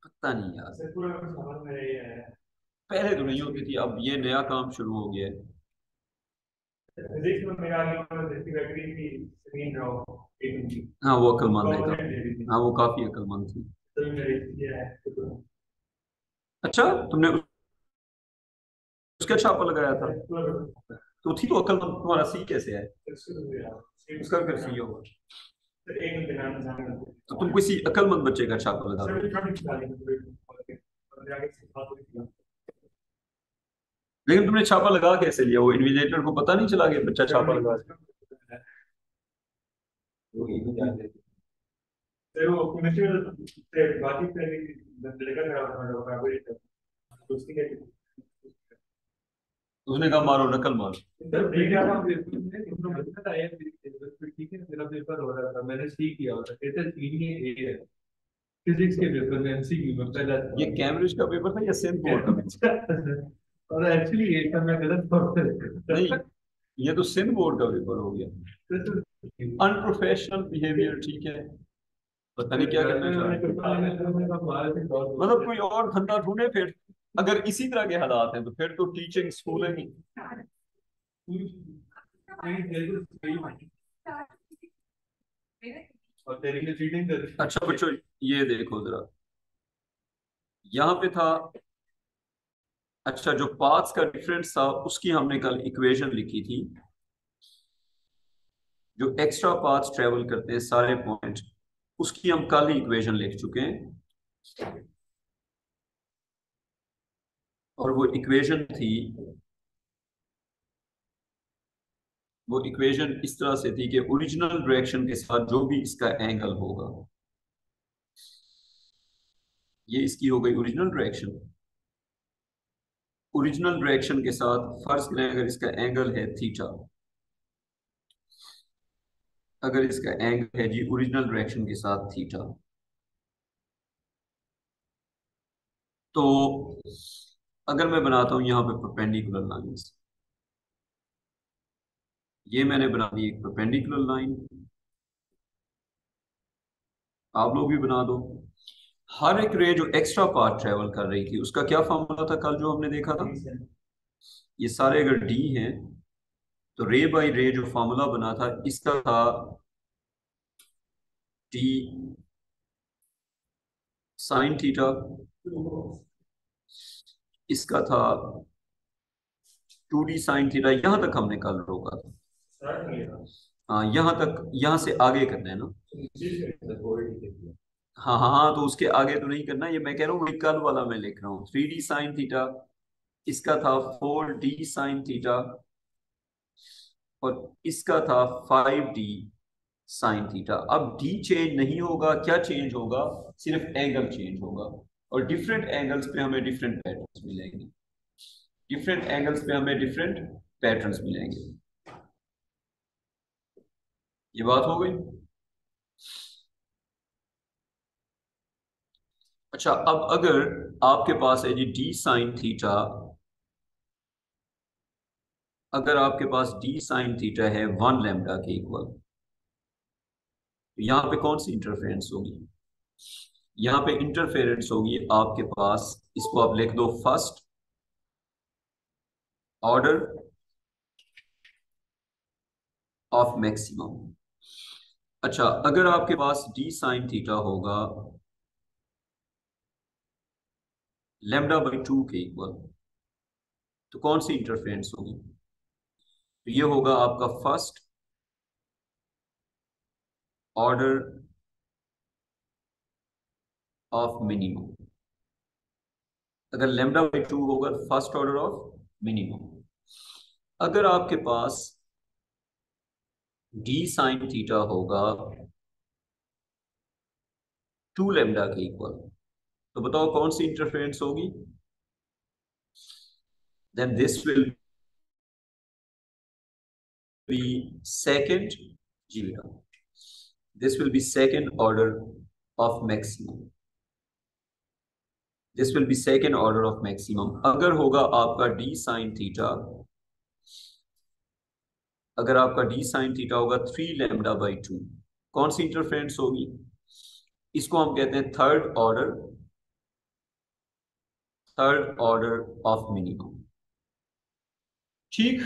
पता नहीं यार, पहले तो नहीं होती थी, अब ये नया काम शुरू हो गया है। फिजिक्स में मेरा आगे बैटरी थी स्क्रीन ड्रॉप हाँ वो अक्लमंद है हाँ वो काफी अक्लमंद थी। अच्छा, तुमने उसका छापा लगाया था? तो थी तो अक्लमंद, तुम्हारा सी कैसे है? उसका फिर सी होगा। तो तुम किसी अक्लमंद बच्चे का छापा लगा दो। लेकिन तुमने छापा लगा कैसे लिया? वो इन्विजिलेटर को पता नहीं चला कि बच्चा छापा लगा रहा है? फिर वो केमिस्ट्री से बातचीत करने की लड़का खड़ा था डॉक्टर दोस्ती के तो उसने कहा मारो, नकल मारो। सर देख रहा था पेपर में इम्प्रूवमेंट बताया फिर ठीक है मेरा पेपर हो रहा था मैंने सी किया होता कहते सीडी ए है फिजिक्स के पेपर में एमसीक्यू में पहला ये सवाल कैम्ब्रिज का पेपर था या सेंट बोर्ड का पेपर? और एक्चुअली एक मैं गलत पढ़ नहीं, ये तो सिंध बोर्ड का पेपर हो गया। अनप्रोफेशनल बिहेवियर, ठीक है। पता नहीं क्या करना चाह रहे हैं। मतलब कोई और धंधा ढूंढे फिर। अगर इसी तरह के हालात हैं तो फिर तो टीचिंग स्कूलिंग। और तेरी ने चीटिंग कर अच्छा बच्चों, ये देखो जरा, यहाँ पे था। अच्छा, जो पाथ्स का डिफरेंस था उसकी हमने कल इक्वेशन लिखी थी। जो एक्स्ट्रा पाथ्स ट्रेवल करते हैं सारे पॉइंट, उसकी हम कल ही इक्वेशन लिख चुके हैं। और वो इक्वेशन इस तरह से थी कि ओरिजिनल डायरेक्शन के साथ जो भी इसका एंगल होगा, ये इसकी हो गई ओरिजिनल डायरेक्शन। ओरिजिनल डायरेक्शन के साथ फर्ज करें अगर इसका एंगल है थीटा, अगर इसका एंगल है जी ओरिजिनल डायरेक्शन के साथ थीटा, तो अगर मैं बनाता हूं यहां पे परपेंडिकुलर लाइंस, ये मैंने बना दी एक परपेंडिकुलर लाइन, आप लोग भी बना दो। हर एक रे जो एक्स्ट्रा पाथ ट्रेवल कर रही थी उसका क्या फॉर्मूला था कल जो हमने देखा था? ये सारे अगर डी हैं तो रे बाई रे जो फॉर्मूला बना था इसका था डी साइन थीटा, इसका था 2D साइन थीटा। यहां तक हमने कल रोका था। हाँ यहाँ तक, यहाँ से आगे करना है ना? हाँ हाँ हाँ, तो उसके आगे तो नहीं करना। ये मैं कह रहा हूँ, कल वाला मैं लिख रहा हूँ 3D साइन थीटा, इसका था 4D साइन थीटा, और इसका था 5D साइन थीटा। अब डी चेंज नहीं होगा, क्या चेंज होगा? सिर्फ एंगल चेंज होगा। और डिफरेंट एंगल्स पे हमें डिफरेंट पैटर्न्स मिलेंगे, डिफरेंट एंगल्स पे हमें डिफरेंट पैटर्न्स मिलेंगे। ये बात हो गई। अच्छा, अब अगर आपके पास है जी डी साइन थीटा, अगर आपके पास डी साइन थीटा है 1 लैम्डा के इक्वल, तो यहाँ पे कौन सी इंटरफेरेंस होगी? यहाँ पे इंटरफेरेंस होगी आपके पास, इसको आप लिख दो फर्स्ट ऑर्डर ऑफ मैक्सिमम। अच्छा, अगर आपके पास डी साइन थीटा होगा लैम्डा बाई 2 के इक्वल, तो कौन सी इंटरफेरेंस होगी? तो ये होगा आपका फर्स्ट ऑर्डर ऑफ मिनिमम। अगर लैम्डा बाई 2 होगा फर्स्ट ऑर्डर ऑफ मिनिमम। अगर आपके पास डी साइन थीटा होगा 2 लैम्डा के इक्वल, तो बताओ कौन सी इंटरफेरेंस होगी? Then this will be second, जी बेटा, this will be second order of maximum, this will be second order of maximum. अगर होगा आपका डी साइन थीटा, अगर आपका डी साइन थीटा होगा 3 लैम्डा बाई 2, कौन सी इंटरफेरेंस होगी? इसको हम कहते हैं थर्ड ऑर्डर ऑफ मिनिमम। ठीक।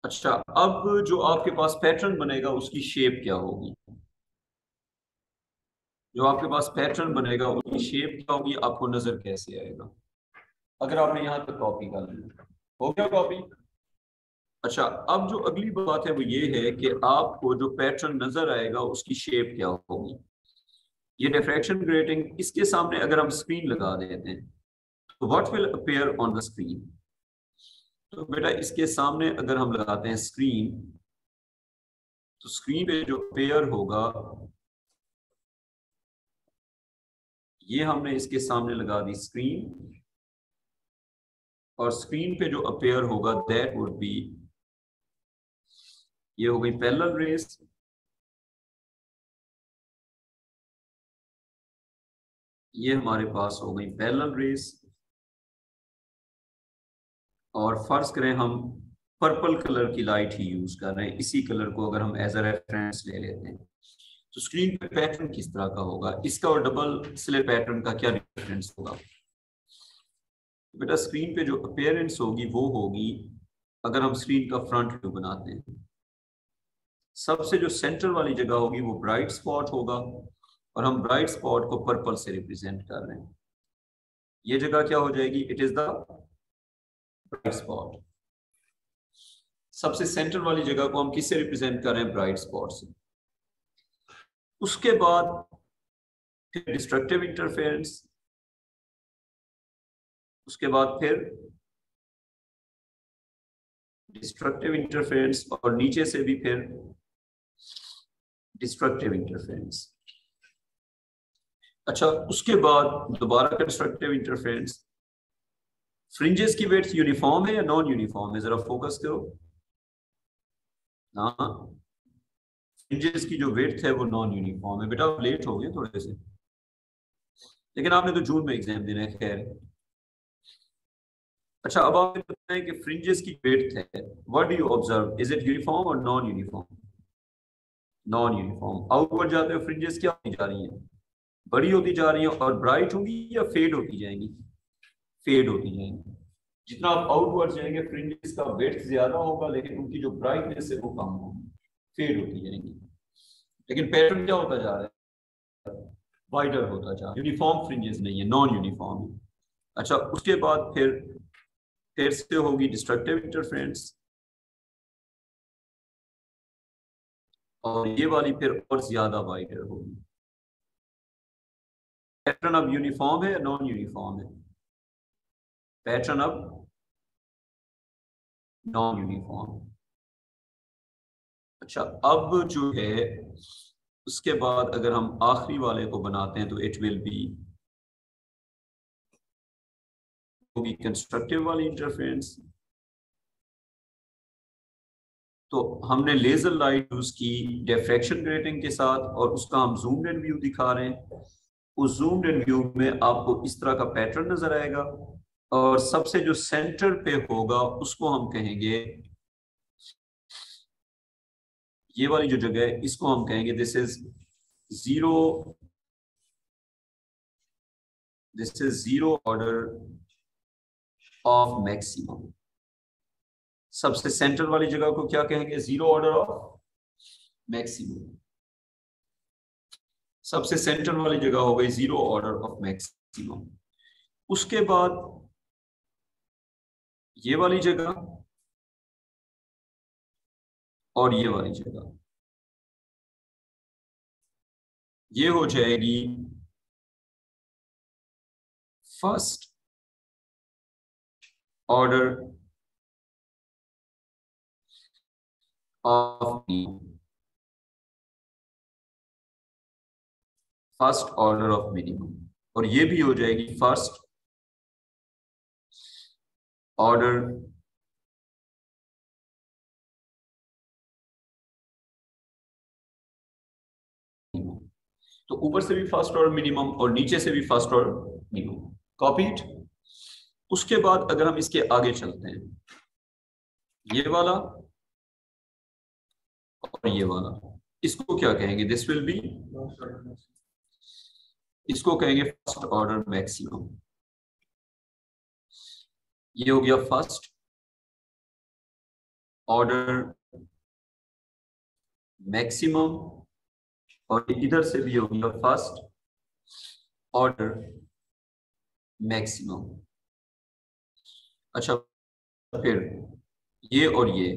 अच्छा, अब जो आपके पास पैटर्न बनेगा उसकी शेप क्या होगी? जो आपके पास पैटर्न बनेगा उसकी शेप क्या होगी, आपको नजर कैसे आएगा? अगर आपने यहां तक कॉपी कर लिया, हो गया कॉपी? अच्छा, अब जो अगली बात है वो ये है कि आपको जो पैटर्न नजर आएगा उसकी शेप क्या होगी। ये डिफ्रैक्शन ग्रेटिंग, इसके सामने अगर हम स्क्रीन लगा देते हैं तो what will appear on the screen? तो बेटा इसके सामने अगर हम लगाते हैं स्क्रीन, तो स्क्रीन पे जो अपीयर होगा, ये हमने इसके सामने लगा दी स्क्रीन, और स्क्रीन पे जो अपीयर होगा दैट वुड बी, ये हो गई पैरेलल रेस, ये हमारे पास हो गई पैरेलल रेस। और फर्ज करें हम पर्पल कलर की लाइट ही यूज कर रहे हैं, इसी कलर को अगर हम एज अ रेफरेंस ले लेते हैं, तो स्क्रीन पे पैटर्न किस तरह का होगा, इसका और डबल स्लिट पैटर्न का क्या डिफरेंस होगा? बेटा स्क्रीन पे जो अपीयरेंस होगी वो होगी, अगर हम स्क्रीन का फ्रंट व्यू बनाते हैं, सबसे जो सेंटर वाली जगह होगी वो ब्राइट स्पॉट होगा, और हम ब्राइट स्पॉट को पर्पल से रिप्रेजेंट कर रहे हैं। ये जगह क्या हो जाएगी? It is the bright spot. सबसे सेंटर वाली जगह को हम किससे रिप्रेजेंट कर रहे हैं? ब्राइट स्पॉट से। उसके बाद फिर डिस्ट्रक्टिव इंटरफेरेंस, उसके बाद फिर डिस्ट्रक्टिव इंटरफेरेंस, और नीचे से भी फिर डिस्ट्रक्टिव इंटरफेरेंस। अच्छा, उसके बाद दोबारा कंस्ट्रक्टिव इंटरफेरेंस। फ्रिंजेस की वेट्स यूनिफॉर्म है या नॉन यूनिफॉर्म है? जरा फोकस करो। हाँ, फ्रिंजेस की जो वेट है वो नॉन यूनिफॉर्म है। बेटा आप लेट हो गए थोड़े से, लेकिन आपने तो जून में एग्जाम देना है, खैर। अच्छा, अब आप बताएं कि फ्रिंजेस की वेट है, what do you observe, is it uniform और non uniform? Non uniform. Outward जाते हुए फ्रिंजेस क्या होती जा रही हैं? बड़ी होती जा रही है, और ब्राइट होंगी या फेड होती जाएंगी? फेड होती जाएंगी। जितना आप आउटवर्ड जाएंगे फ्रिंजेस का वेट ज्यादा होगा, लेकिन उनकी जो ब्राइटनेस है वो कम होगी, फेड होती जाएंगी। लेकिन पैटर्न क्या होता जा रहा है? वाइडर होता जा रहा है। यूनिफॉर्म फ्रिंजेस नहीं है, नॉन यूनिफॉर्म है। अच्छा, उसके बाद फिर से होगी डिस्ट्रक्टिव इंटरफेरेंस, और ये वाली फिर और ज्यादा वाइडर होगी। पैटर्न अब यूनिफॉर्म है या नॉन यूनिफॉर्म है? पैटर्न अब नॉन यूनिफॉर्म। अच्छा, अब जो है उसके बाद अगर हम आखिरी वाले को बनाते हैं तो इट विल बी, होगी कंस्ट्रक्टिव वाली इंटरफेरेंस। तो हमने लेजर लाइट यूज की डिफ्रैक्शन ग्रेटिंग के साथ, और उसका हम जूम्ड इन व्यू दिखा रहे हैं। उस जूम्ड इन व्यू में आपको इस तरह का पैटर्न नजर आएगा, और सबसे जो सेंटर पे होगा उसको हम कहेंगे, ये वाली जो जगह है इसको हम कहेंगे this is zero, this is zero order of maximum. सबसे सेंटर वाली जगह को क्या कहेंगे? Zero order of maximum. सबसे सेंटर वाली जगह हो गई जीरो ऑर्डर ऑफ मैक्सिमम। उसके बाद ये वाली जगह और ये वाली जगह, ये हो जाएगी first order of minimum. First order of minimum, और ये भी हो जाएगी फर्स्ट ऑर्डर मिनिमम। तो ऊपर से भी फर्स्ट ऑर्डर मिनिमम और नीचे से भी फर्स्ट ऑर्डर मिनिमम। कॉपीड। उसके बाद अगर हम इसके आगे चलते हैं, ये वाला और ये वाला, इसको क्या कहेंगे? दिस विल बी, इसको कहेंगे फर्स्ट ऑर्डर मैक्सिमम। ये हो गया फर्स्ट ऑर्डर मैक्सिमम, और इधर से भी हो गया फर्स्ट ऑर्डर मैक्सिमम। अच्छा, फिर ये और ये,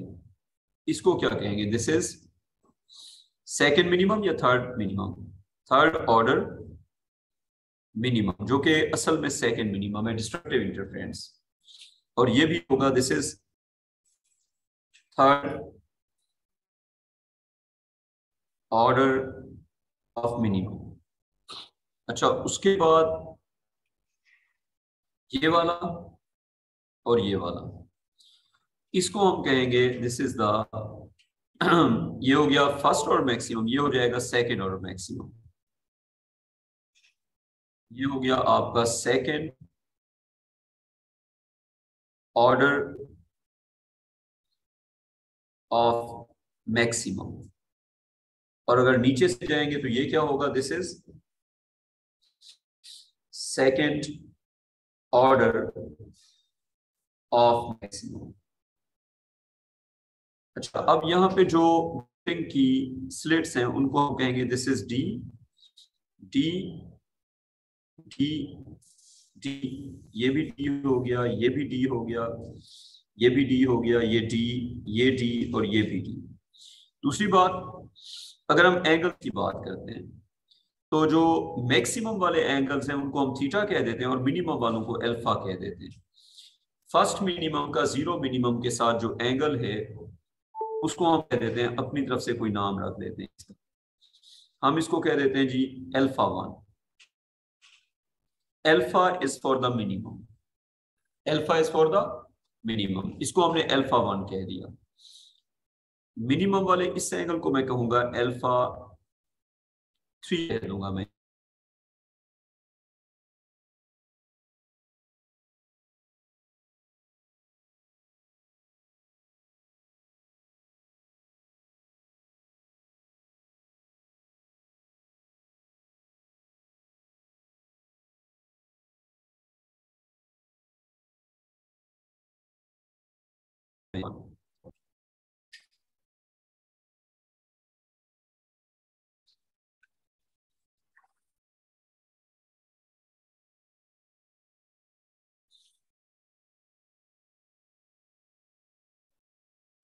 इसको क्या कहेंगे? दिस इज सेकंड मिनिमम या third minimum? Third order minimum, जो कि असल में सेकंड मिनिमम है, डिस्ट्रक्टिव इंटरफेरेंस। और ये भी होगा this is third order of minimum. अच्छा, उसके बाद ये वाला और ये वाला, इसको हम कहेंगे दिस इज द ये हो गया फर्स्ट और मैक्सिमम, ये हो जाएगा सेकंड और मैक्सिमम। ये हो गया आपका सेकंड ऑर्डर ऑफ मैक्सिमम। और अगर नीचे से जाएंगे तो ये क्या होगा? This is second order of maximum. अच्छा, अब यहाँ पे जो की स्लिट्स हैं उनको हम कहेंगे this is D, D, D, D. ये भी डी हो गया, ये भी डी हो गया, ये भी डी हो गया, ये डी, ये डी और ये भी डी। दूसरी बात, अगर हम एंगल की बात करते हैं तो जो मैक्सिमम वाले एंगल्स हैं उनको हम थीटा कह देते हैं और मिनिमम वालों को अल्फा कह देते हैं। फर्स्ट मिनिमम का जीरो मिनिमम के साथ जो एंगल है उसको हम कह देते हैं, अपनी तरफ से कोई नाम रख देते हैं इसका। हम इसको कह देते हैं जी alpha one. Alpha is for the minimum, alpha is for the minimum, इसको हमने अल्फा वन कह दिया। मिनिमम वाले इस एंगल को मैं कहूंगा अल्फा थ्री कह दूंगा मैं।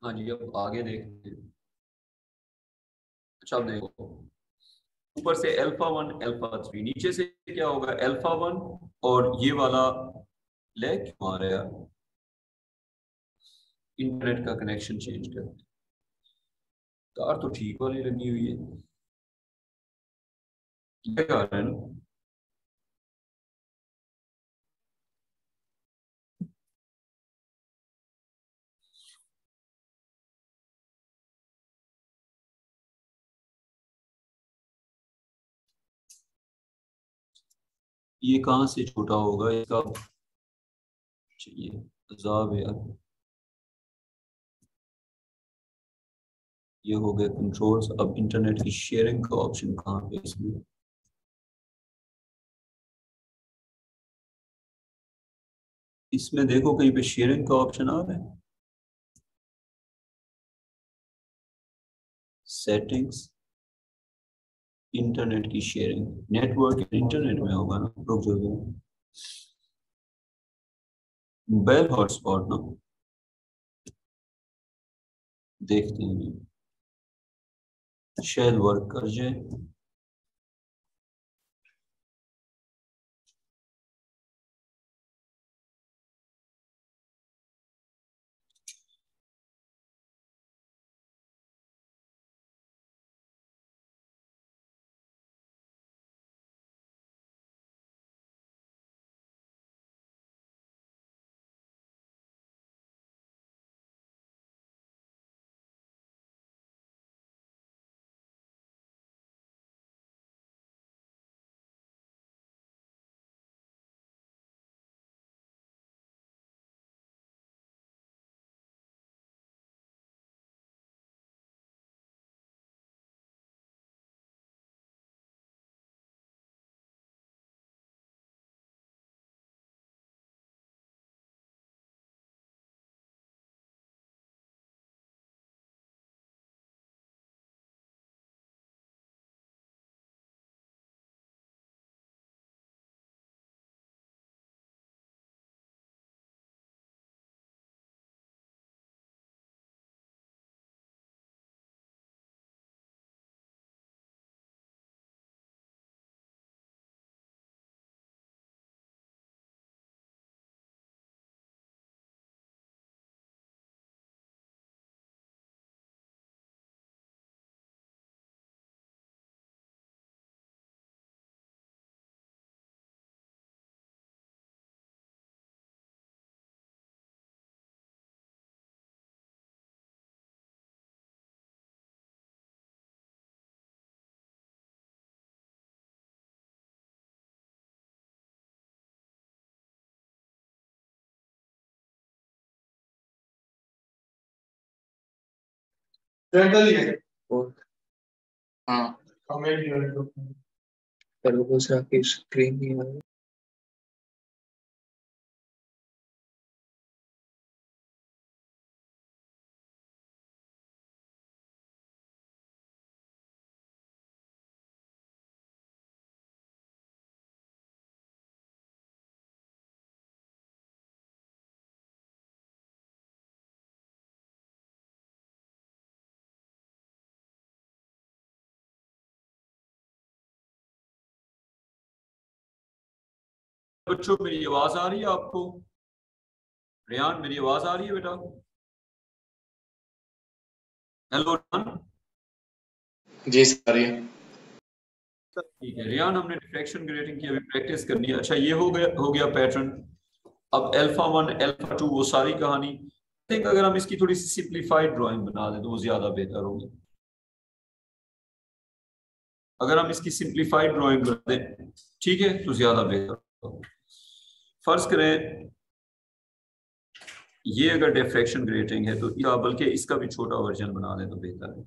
हाँ जी, अब आगे देखते हैं। अच्छा, अब देखो, ऊपर से अल्फा वन अल्फा थ्री, नीचे से क्या होगा? अल्फा वन, और ये वाला लेग क्यों आ रहा है यार? इंटरनेट का कनेक्शन चेंज कर, कार तो ठीक वाली लगी हुई है, क्या आ रहा है ना? ये कहाँ से छोटा होगा इसका? चाहिए अजाब है यार। ये हो गए कंट्रोल्स, अब इंटरनेट की शेयरिंग का ऑप्शन कहाँ पे है इसमें? इसमें देखो कहीं पे शेयरिंग का ऑप्शन आ रहा है? सेटिंग्स, इंटरनेट की शेयरिंग, नेटवर्क इंटरनेट में होगा ना? रुक जाओ, मोबाइल हॉटस्पॉट ना, देखते हैं, शायद वर्क कर जाए। रेंटल ही है। और हाँ हमें भी रेंटल। तरबूज की स्क्रीन नहीं आ रही। बच्चों मेरी आवाज आ रही है आपको? रेहान मेरी आवाज आ रही है बेटा? हेलो रेहान। जी सर ये ठीक है रेहान, हमने डिफ्रैक्शन ग्रेटिंग की अभी प्रैक्टिस करनी है। अच्छा ये हो गया पैटर्न। अब अल्फा 1 अल्फा 2 वो सारी कहानी। थिंक अगर हम इसकी थोड़ी सी सिंप्लीफाइड ड्राइंग बना दें तो वो ज्यादा बेहतर होगी। अगर हम इसकी सिंप्लीफाइड ड्राइंग बना दें ठीक है तो ज्यादा बेहतर होगा। फर्ज करें ये अगर डिफ्रैक्शन ग्रेटिंग है तो या बल्कि इसका भी छोटा वर्जन बना दें तो बेहतर है।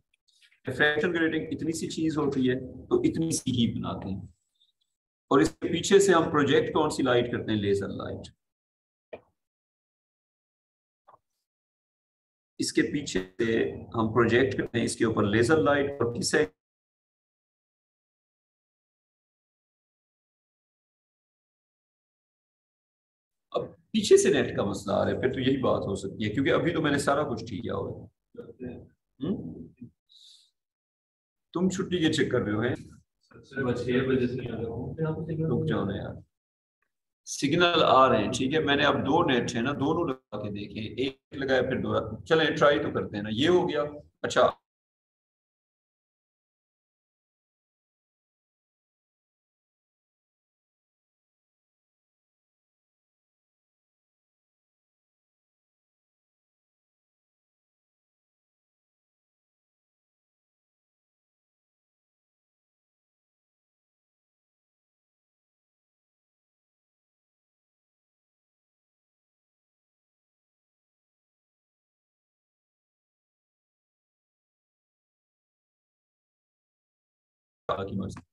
डिफ्रैक्शन ग्रेटिंग इतनी सी चीज होती है तो इतनी सी ही बनाते हैं। और इसके पीछे से हम प्रोजेक्ट कौन सी लाइट करते हैं? Laser light. इसके पीछे से हम प्रोजेक्ट करते हैं इसके ऊपर लेजर लाइट। और किसे अब पीछे से नेट का मसला आ रहा है फिर तो यही बात हो सकती है, क्योंकि अभी तो मैंने सारा कुछ ठीक किया हुआ है। तुम छुट्टी के चेक कर रहे हो हैं? सुबह 6 बजे से रुक जाओ ना यार, सिग्नल आ रहे हैं ठीक है। मैंने अब दो नेट है ना, दोनों लगा के देखे, एक लगाया फिर दो। चले ट्राई तो करते हैं ना। ये हो गया। अच्छा की मर्जी।